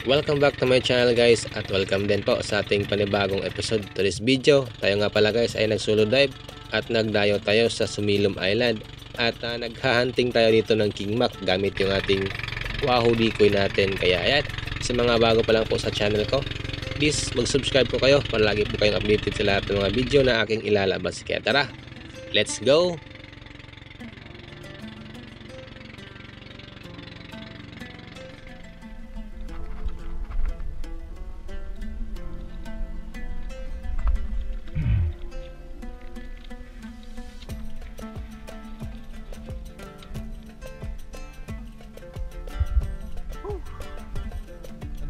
Welcome back to my channel guys, at welcome din po sa ating panibagong episode. Today's video, tayo nga pala guys ay nag-solo dive at nagdayo tayo sa Sumilom Island. At naghahunting tayo dito ng King Mac gamit yung ating Wahoo decoy natin. Kaya ayan, sa mga bago pa lang po sa channel ko, please mag-subscribe po kayo para lagi po kayong updated sa lahat ng mga video na aking ilalabas. Kaya tara, let's go!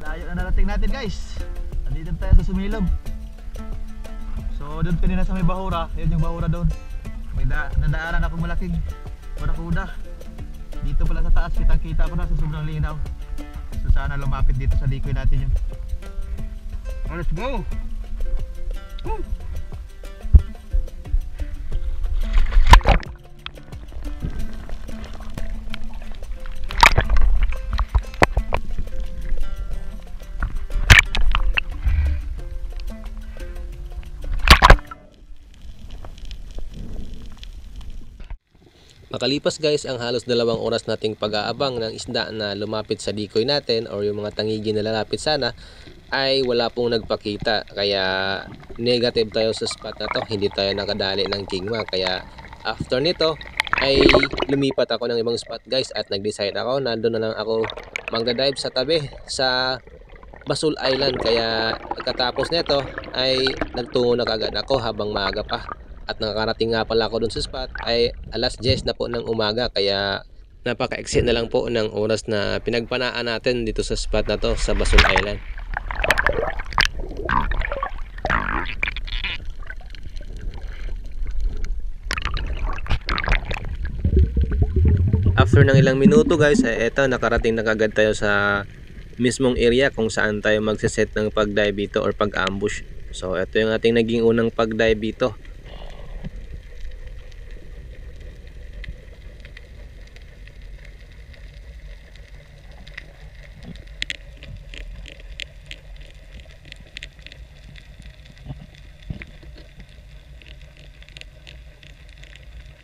Layo na narating natin guys. Nandito tayo sa Sumilom. So doon kanina sa may bahura. Yun yung bahura doon. May nadaanan akong malaking barakuda. Dito pala sa taas kitang kita ko na sa sobrang linaw. So sana lumapit dito sa decoy natin yun. Oh, let's go. Woo! Makalipas guys ang halos 2 oras nating pag-aabang ng isda na lumapit sa decoy natin or yung mga tangigi na lalapit sana, ay wala pong nagpakita. Kaya negative tayo sa spot na to, hindi tayo nakadali ng King Mac. Kaya after nito ay lumipat ako ng ibang spot guys, at nag-decide ako na doon na lang ako magda-dive sa tabi sa Basol Island. Kaya pagkatapos nito ay nagtungo na kagad ako habang maaga pa. At nakarating nga pala ako dun sa spot ay alas 10 na po ng umaga. Kaya napaka-exit na lang po ng oras na pinagpanaan natin dito sa spot na to sa Basol Island. After ng ilang minuto guys ay eto, nakarating na kagad tayo sa mismong area kung saan tayo magsiset ng pag-dive dito or pag-ambush. So eto yung ating naging unang pag-dive dito.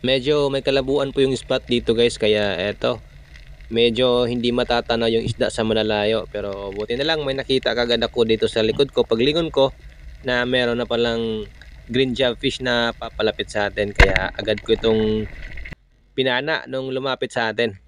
Medyo may kalabuan po yung spot dito guys, kaya eto, medyo hindi matatanaw yung isda sa malalayo. Pero buti na lang may nakita kagad ako dito sa likod ko, paglingon ko, na meron na palang green jobfish na papalapit sa atin. Kaya agad ko itong pinana nung lumapit sa atin.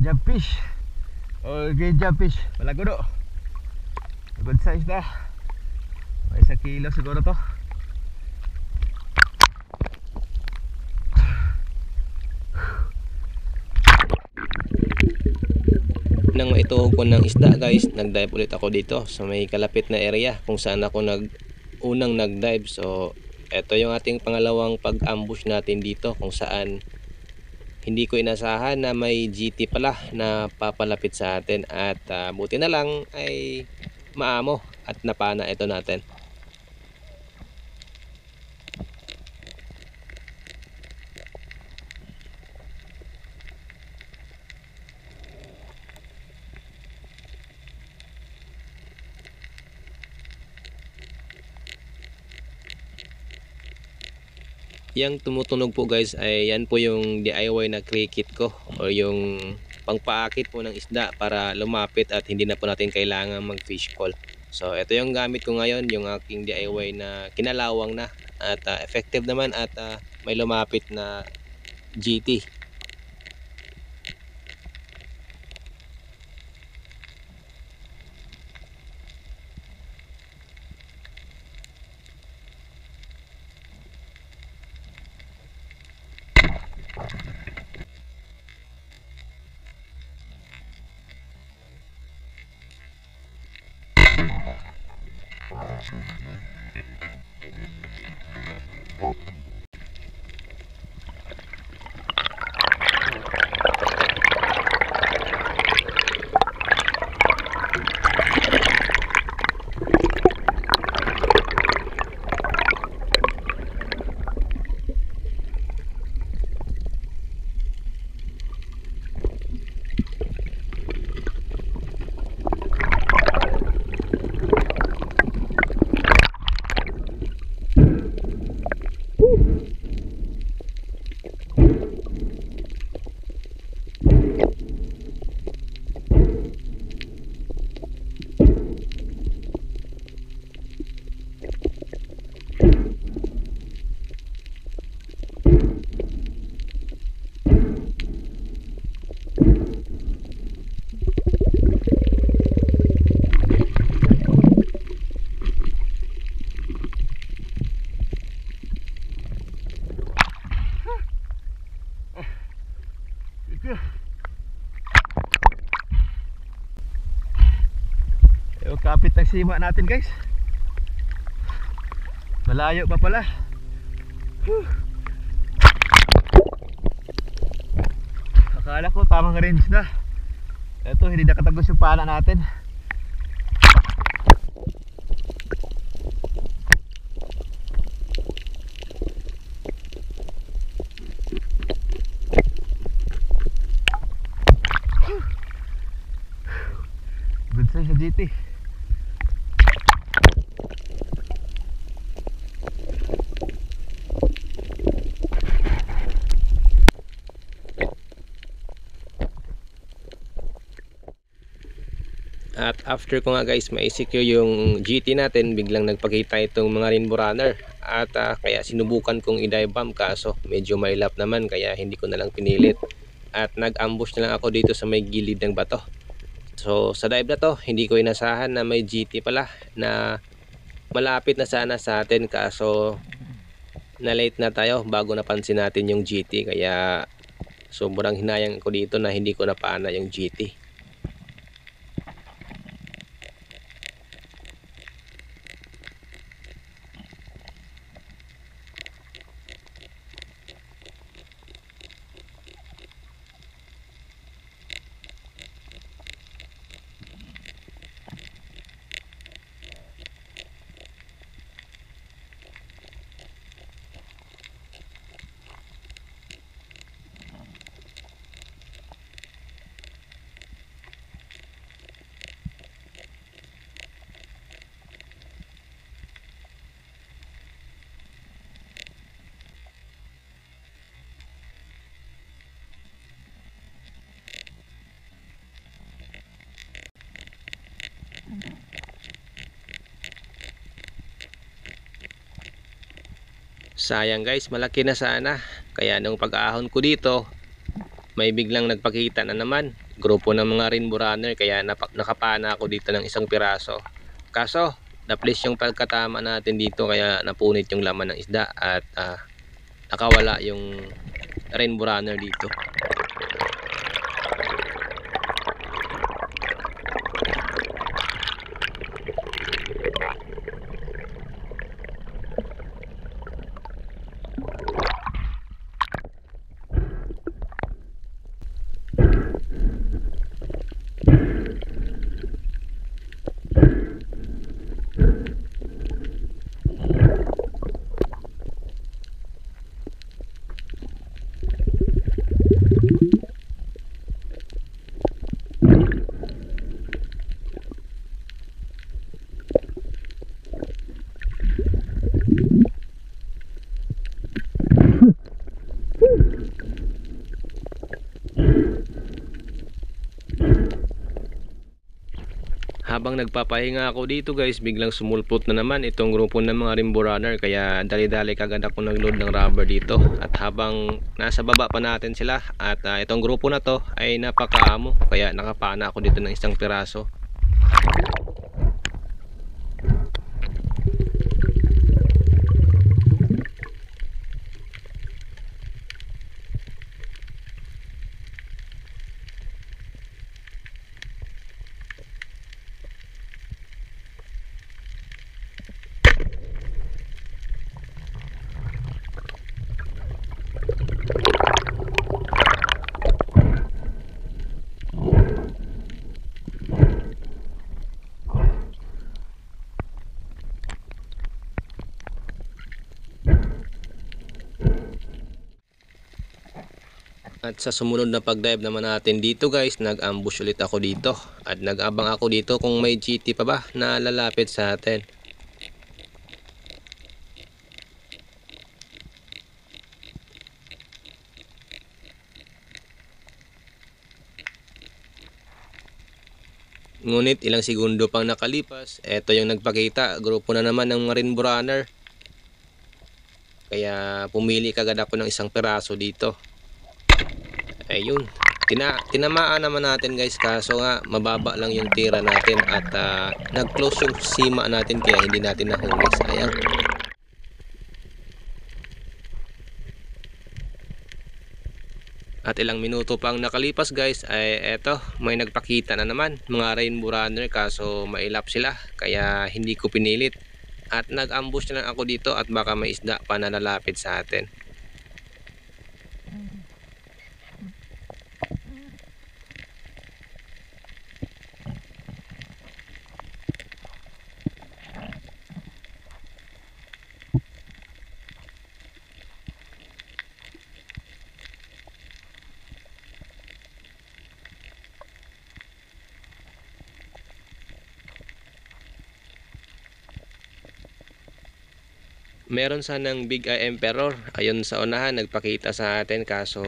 Jumpish. Okay, jumpish. Malago do. Good size na. May 1 kilo siguro to. Nang maituhog ko ng isda guys, nag-dive ulit ako dito sa may kalapit na area kung saan ako unang nag-dive. So eto yung ating pangalawang pag-ambush natin dito, kung saan hindi ko inasahan na may GT pala na papalapit sa atin. At buti na lang ay maamo at napana ito natin. Yang tumutunog po guys ay yan po yung DIY na cricket ko, o yung pangpaakit po ng isda para lumapit at hindi na po natin kailangan mag fish call. So ito yung gamit ko ngayon, yung aking DIY na kinalawang na at effective naman, at may lumapit na GT. kapit ng sima natin guys. Malayo pa pala. Akala ko tamang range na. Ito, hindi nakatagos yung pana natin. Good size sa GT. At after ko nga guys ma-secure yung GT natin, biglang nagpakita itong mga rainbow runner. At kaya sinubukan kong i-dive bomb, kaso medyo may lap naman kaya hindi ko na lang pinilit. At nag-ambush na lang ako dito sa may gilid ng bato. So sa dive na to, hindi ko inasahan na may GT pala na malapit na sana sa atin, kaso na late na tayo bago napansin natin yung GT. Kaya sobrang hinayang ko dito na hindi ko napana yung GT. Sayang guys, malaki na sana. Kaya nung pag-aahon ko dito, may biglang nagpakita na naman, grupo ng mga rainbow runner. Kaya nakapana ako dito ng isang piraso. Kaso na-place yung pagkatama natin dito, kaya napunit yung laman ng isda at nakawala yung rainbow runner dito. Habang nagpapahinga ako dito guys, biglang sumulpot na naman itong grupo ng mga rainbow runner. Kaya dali-dali kagad ako nag-load ng rubber dito. At habang nasa baba pa natin sila, at itong grupo na to ay napakaamo, kaya nakapana ako dito ng isang piraso. At sa sumunod na pag-dive naman natin dito guys, nag-ambush ulit ako dito. At nag-abang ako dito kung may GT pa ba na lalapit sa atin. Ngunit ilang segundo pang nakalipas, eto yung nagpakita, grupo na naman ng rainbow runner. Kaya pumili kagad ako ng isang piraso dito. Ayun, tinamaan naman natin guys, kaso nga mababa lang yung tira natin at nag-close yung sima natin kaya hindi natin nahuli. Sayang. At ilang minuto pang nakalipas guys ay eto, may nagpakita na naman mga rainbow runner, kaso mailap sila kaya hindi ko pinilit. At nag-ambush na lang ako dito at baka may isda pa na lalapit sa atin. Meron sanang Big Eye Emperor ayun sa unahan, nagpakita sa atin, kaso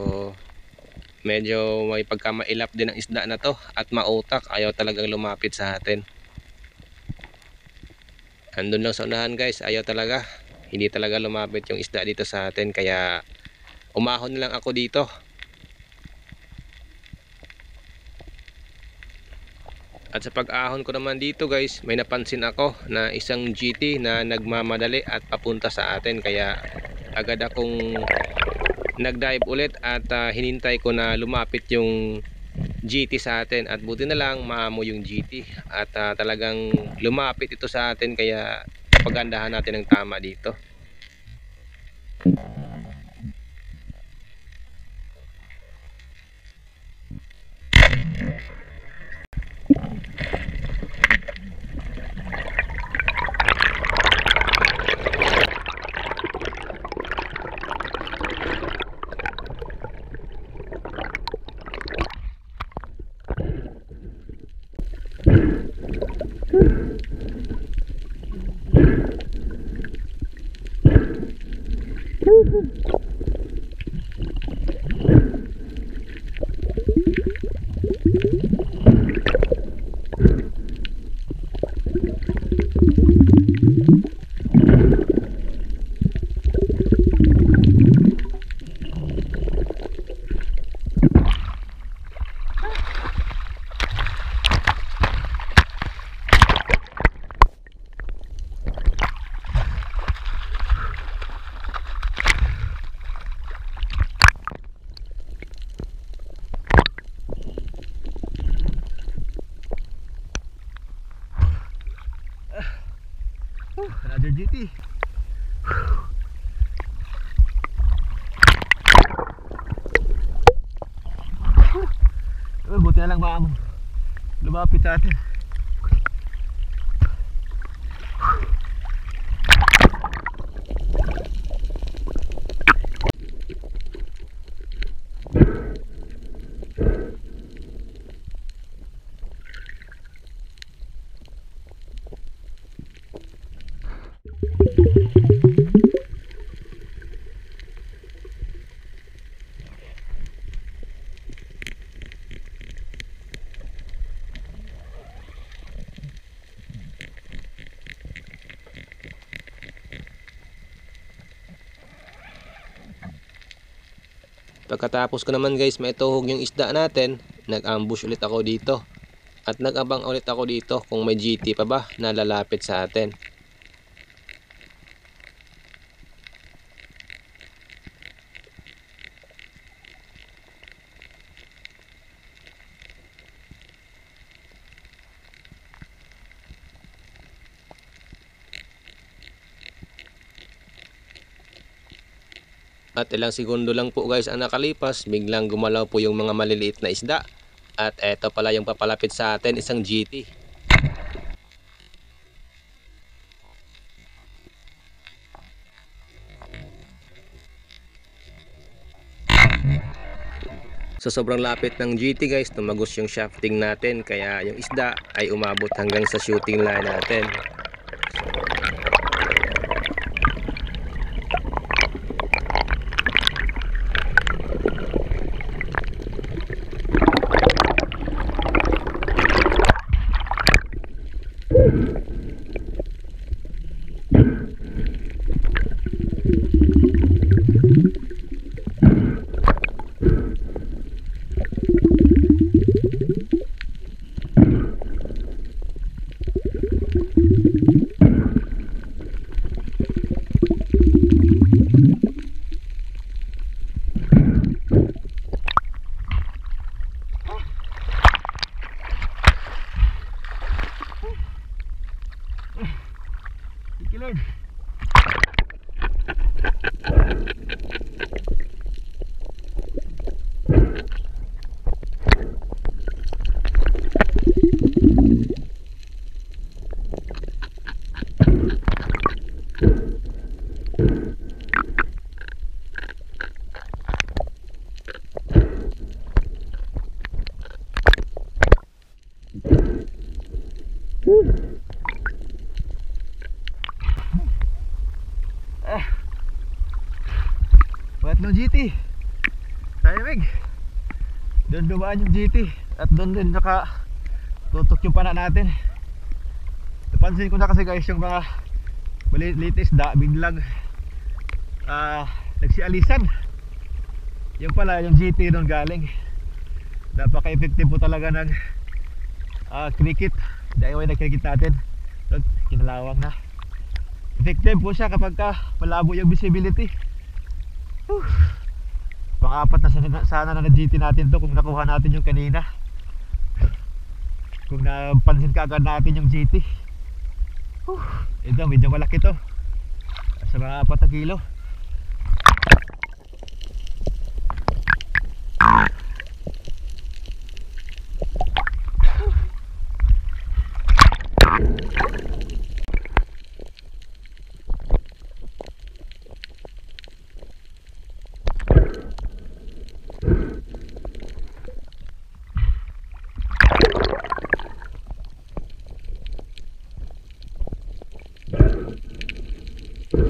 medyo may pagkamailap din ang isda na to at mautak, ayaw talagang lumapit sa atin. Andun lang sa unahan guys, ayaw talaga, hindi talaga lumapit yung isda dito sa atin, kaya umahon lang ako dito. At sa pag-ahon ko naman dito guys, may napansin ako na isang GT na nagmamadali at papunta sa atin, kaya agad akong nag-dive ulit at hinintay ko na lumapit yung GT sa atin, at buti na lang maamo yung GT at talagang lumapit ito sa atin, kaya pagandahan natin ng tama dito. Another GT. Buti na lang maamo lumapit sa atin. Pagkatapos ko naman guys maituhog yung isda natin, nag-ambush ulit ako dito at nag-abang ulit ako dito kung may GT pa ba na lalapit sa atin. At ilang segundo lang po guys ang nakalipas, biglang gumalaw po yung mga maliliit na isda. At eto pala yung papalapit sa atin, isang GT. So sobrang lapit ng GT guys, tumagos yung shafting natin, kaya yung isda ay umabot hanggang sa shooting line natin. Patlong GT. Timing. Doon dumaan yung GT. At doon din naka tutok yung pana natin. Napansin ko na kasi guys yung mga maliit isda biglang nagsialisan. Yung pala yung GT doon galing. Napaka-effective po talaga ng cricket. Dahil yung cricket natin kinalawang na. Effective po siya kapag malabo yung visibility. Pang-apat na sana na GT natin to kung nakuha natin yung kanina. Kung napansin ka agad natin yung GT. Ito medyo malaki to. Sa mga 4 na kilo.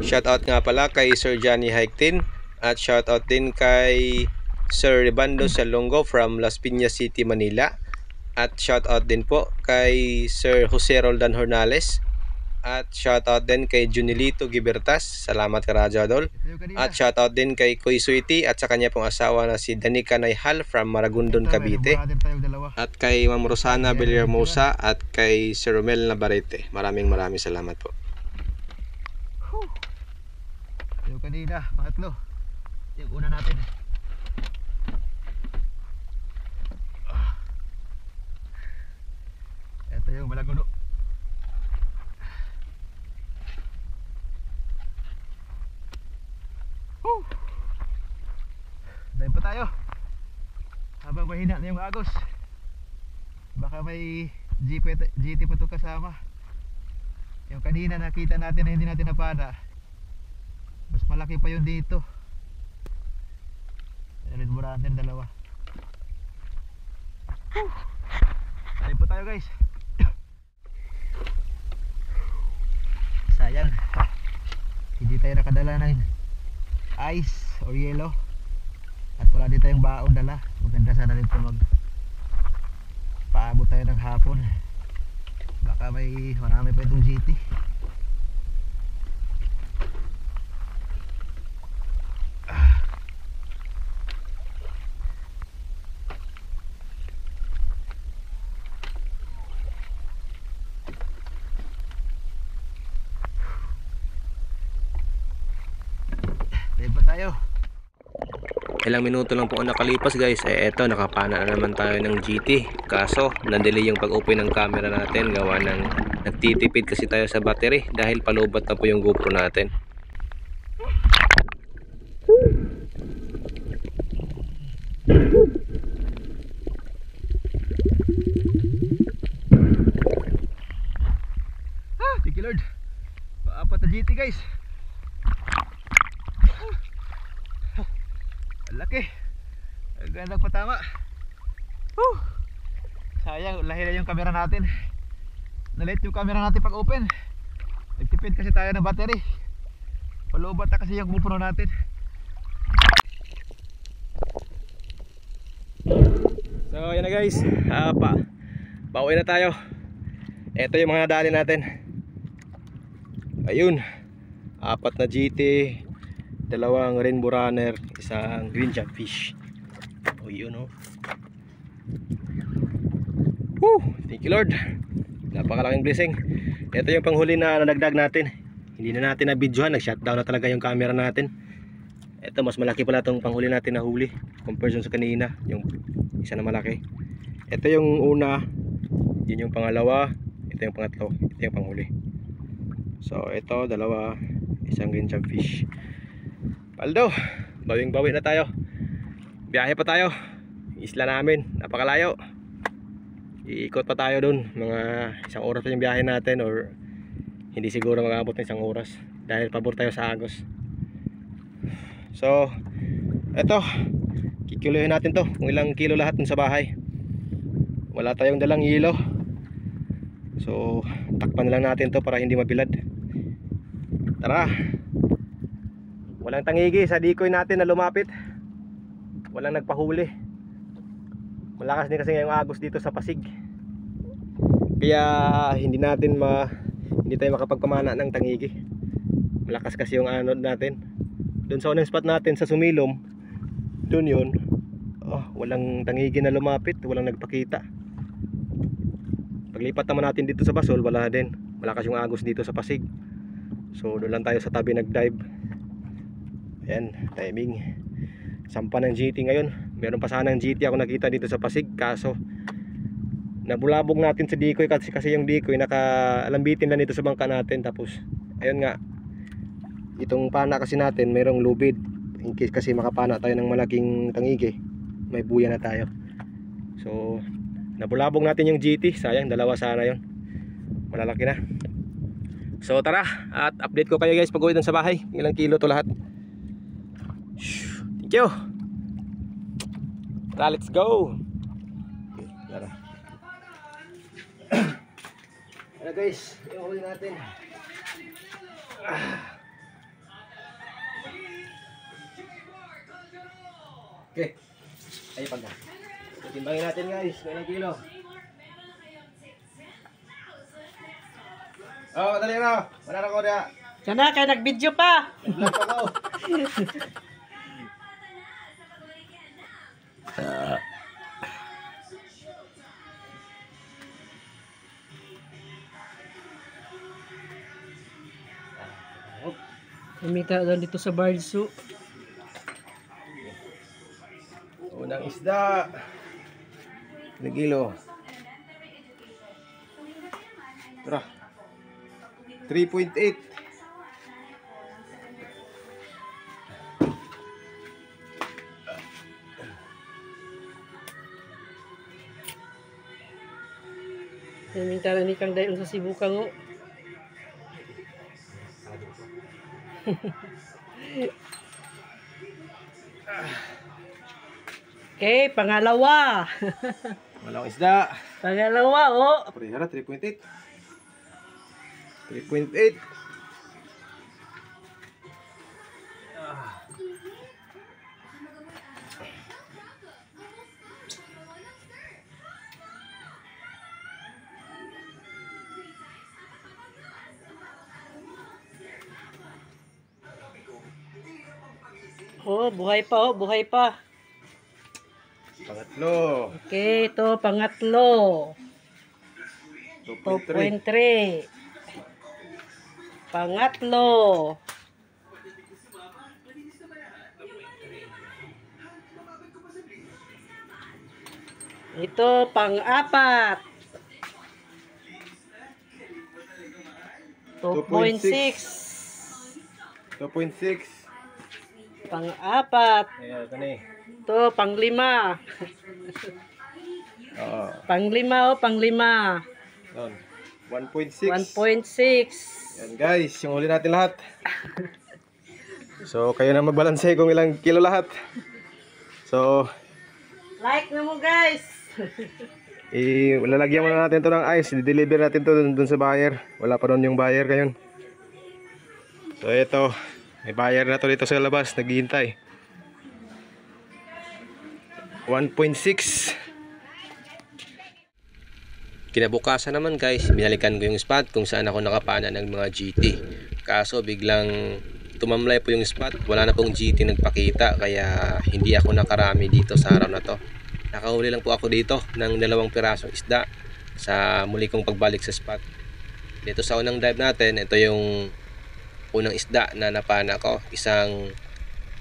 Shoutout nga pala kay Sir Johnny Haiktin at shoutout din kay Sir Ribando Salongo from Las Piñas City, Manila. At shoutout din po kay Sir Jose Roldan Hornales. At shoutout din kay Junilito Gibertas. Salamat ka Radyo Adol. At shoutout din kay Kuy Suiti at sa kanya pong asawa na si Danica Naihal from Maragondon, Cavite. At kay Ma'am Rosana Villarmosa at kay Sir Romel Navarrete. Maraming salamat po. Yung kanina, pangatlo. Yung una natin. Ito yung malaguno. Dahil pa tayo. Habang mahina na yung agos. Baka may GT pa ito kasama. Yung kanina nakita natin na hindi natin napana. Mas malaki pa yun dito. Red Buranten dalawa. Tayo po tayo guys. Sayang hindi tayo nakadala ng ice or yellow. At wala din tayong baon dala. Maganda sana rin ito paabot tayo ng hapon. Baka marami pa itong GT. Tayo. Ilang minuto lang po ang nakalipas guys. Eto nakapana na naman tayo ng GT. Kaso na-delay yung pag-open ng camera natin. Gawa ng nagtitipid kasi tayo sa battery. Dahil palubat na po yung GoPro natin. Thank you Lord. Paapat na GT guys. Laki. Gandang patama. Sayang, lahila yung camera natin. Nalit yung camera natin pag open. Nagtipid kasi tayo ng battery. Palubat na kasi yung GoPro natin. So yan na guys. Pauwi na tayo. Ito yung mga dali natin. Ayun. 4 na GT, 2 rainbow runner, 1 green jagfish. O yun o. Thank you Lord. Napakalaking blessing. Ito yung panghuli na nadagdag natin. Hindi na natin na-videohan. Nag-shutdown na talaga yung camera natin. Ito mas malaki pala itong panghuli natin na huli comparison sa kanina. Yung isa na malaki. Ito yung una. Yun yung pangalawa. Ito yung pangatlo. Ito yung panghuli. So ito 2, 1 green jagfish. Paldo, bawing-bawi na tayo. Biyahe pa tayo. Isla namin, napakalayo. Iikot pa tayo dun. Mga 1 oras pa yung biyahe natin, or hindi siguro mag-aabot ng 1 oras dahil pabor tayo sa agos. So, eto, kikiluhin natin to kung ilang kilo lahat dun sa bahay. Wala tayong dalang hilo. So, takpan lang natin to para hindi mabilad. Tara, Walang tangigi sa decoy natin na lumapit. Walang nagpahuli. Malakas din kasi ngayong agos dito sa Pasig. Kaya hindi tayo makapagpamana ng tangigi. Malakas kasi yung anod natin. Doon sa unang spot natin sa Sumilom, doon yun, walang tangigi na lumapit, walang nagpakita. Paglipat naman natin dito sa Basol, wala din. Malakas yung agos dito sa Pasig. So doon lang tayo sa tabi nag-dive. Ayan, timing. Sampa ng GT ngayon. Meron pa sanang GT ako nakita dito sa Pasig, kaso nabulabog natin sa decoy kasi yung decoy nakalambitin lang dito sa bangka natin. Tapos ayun nga, itong pana kasi natin mayroong lubid, in case kasi makapana tayo ng malaking tangigi, may buya na tayo. So nabulabog natin yung GT, sayang, dalawa sana yon, malalaki na. So tara, at update ko kayo guys pag uwi dun sa bahay, ilang kilo to lahat. Thank you. Tara, let's go. Okay, tara. Ano guys, yung huli natin. Okay, ay pagka timbangin natin guys, ilang kilo. Madali na, wala na ko na. Sana kaya nag-video pa. Vlog pa ko. Kumita lang dito sa Barso. Unang isda. Ilang kilo? Tara. 3.8. Kumita lang ni Kang Dayon sa Cebu Kang. Okay, pangalawa. Walang isda. Pangalawa, oh. Parehara, 3.8. 3.8. Oh, buhay pa, oh, buhay pa. Pangatlo. Okay, ito, pangatlo. 2.3. Pangatlo. Ito, pang-apat. 2.6. 2.6. Pang-apat. Ayan, ito na eh. Ito, pang-lima. Oo. Pang-lima, oh, pang-lima. Doon. 1.6. 1.6. Yan guys, yung huli natin lahat. So, kayo na magbalanse kung ilang kilo lahat. So, Like na mo, guys. lalagyan muna natin to ng ice. I-deliver natin to dun sa buyer. Wala pa doon yung buyer ngayon. So, ito. May buyer na to dito sa labas. Naghihintay. 1.6. Kinabukasan naman guys, binalikan ko yung spot kung saan ako nakapana ng mga GT. Kaso biglang tumamlay po yung spot, wala na pong GT nagpakita, kaya hindi ako nakarami dito sa araw na to. Nakahuli lang po ako dito ng 2 pirasong isda sa muli kong pagbalik sa spot. Dito sa unang dive natin, ito yung unang isda na napana ko, isang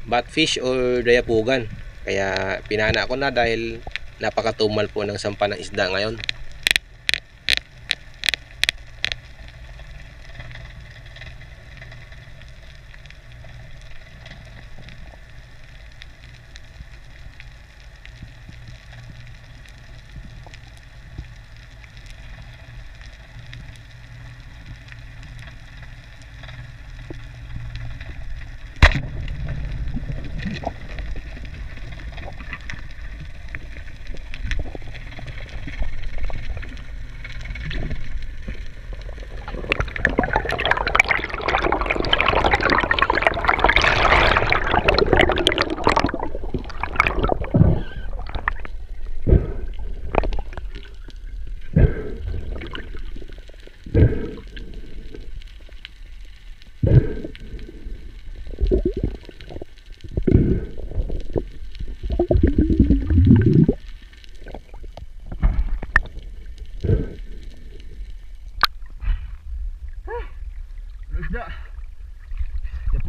batfish or dayapugan. Kaya pinana ko na dahil napakatumal po ng sampa ng isda ngayon.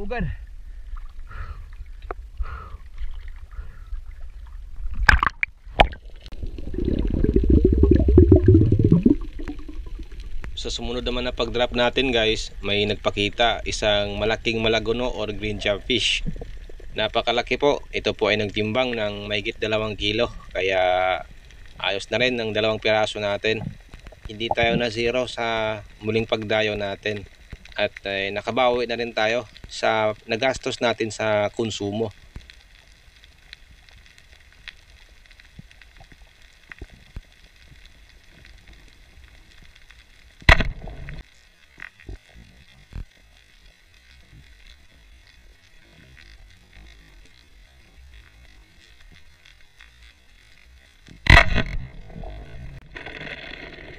pugad. Sa sumunod naman na pag-drop natin guys, may nagpakita isang malaking malagono or green jobfish. Napakalaki po. Ito po ay nagtimbang ng mahigit 2 kilo. Kaya ayos na rin ng 2 piraso natin. Hindi tayo na zero sa muling pagdayo natin. At nakabawi na rin tayo sa nagastos natin sa konsumo.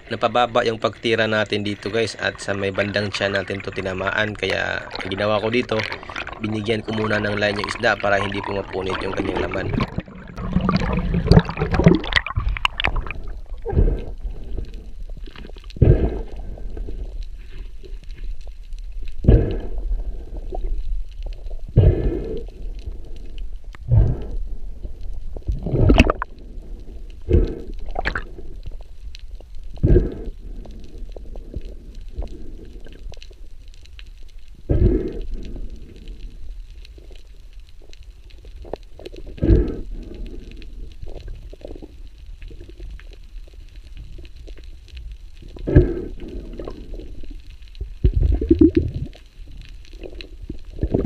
Napababa yung pagtira natin dito guys, at sa may bandang tiyan natin to tinamaan. Kaya ginawa ko dito, binigyan ko muna ng line yung isda para hindi po mapunit yung kanyang laman.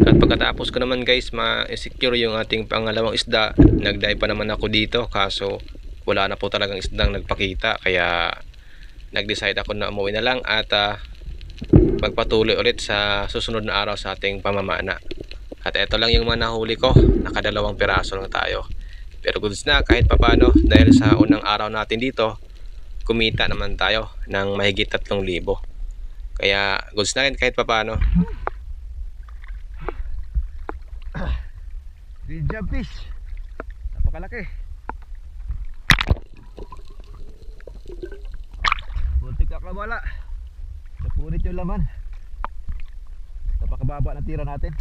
At pagkatapos ko naman guys ma-secure yung ating pangalawang isda, nag-dive pa naman ako dito, kaso wala na po talagang isdang nagpakita. Kaya nag-decide ako na umuwi na lang at magpatuloy ulit sa susunod na araw sa ating pamamana. At eto lang yung mga nahuli ko, naka 2 piraso lang tayo. Pero goods na kahit papano, dahil sa unang araw natin dito, kumita naman tayo ng mahigit 3,000. Kaya goods na rin kahit papano. Green jobfish. Napakalaki. Buntik kakabala. Napunit yung laman. Napakababa ng tira natin.